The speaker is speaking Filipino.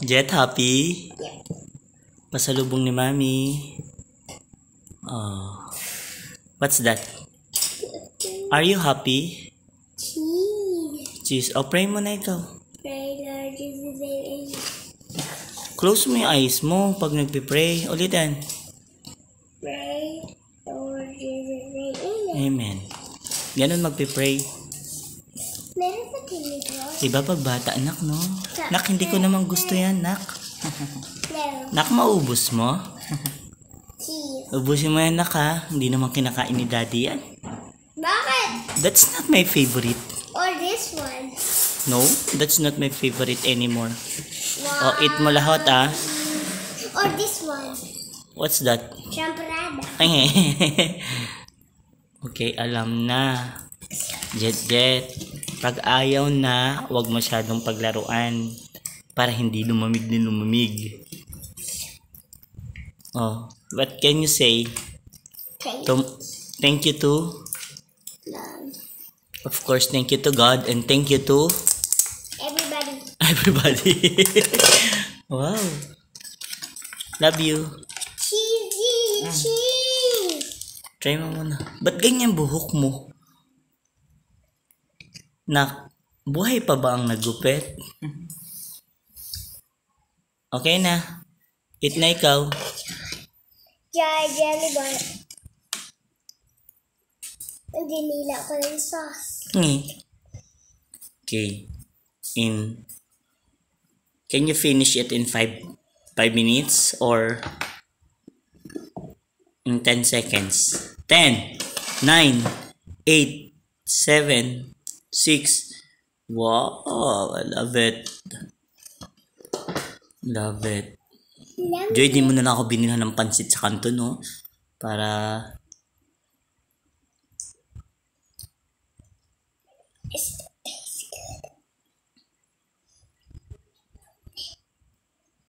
Jet, happy? Pasalubong ni Mami. Oh. What's that? Are you happy? Cheese. Oh, pray mo na ikaw. Pray, Lord Jesus, amen. Close mo yung eyes mo pag nagpipray. Ulitin. Pray, Lord Jesus, amen. Amen. Ganun magpipray. Meron sa tinidor? Diba pag bata, anak, no? Nak, hindi ko naman gusto yan, nak. Meron. Nak, maubos mo? Cheese. Ubusin mo yan, nak, ha? Hindi naman kinakain ni daddy yan. Bakit? That's not my favorite. Or this one? No, that's not my favorite anymore. Wow. Oh, eat mo lahat, ah. Or this one? What's that? Champorada. Okay, alam na. Jet. Pag ayaw na, huwag masyadong paglaruan. Para hindi lumamig din lumamig. Oh, what can you say? Thank you to? Love. Of course, thank you to God. And thank you to? Everybody. Wow. Love you. Cheesy. Cheese. Try mo muna. Ba't ganyan buhok mo? Nak, buhay pa ba ang nagupit? Okay na. Eat na ikaw. Jelly bar. Hindi nila ko ng sauce. Okay. Can you finish it in 5 minutes or in 10 seconds? 10, 9, 8, 7, 6. Wow, I love it. Love it. Joy, di mo na ako binilhan ng pansit sa kanto, no? Para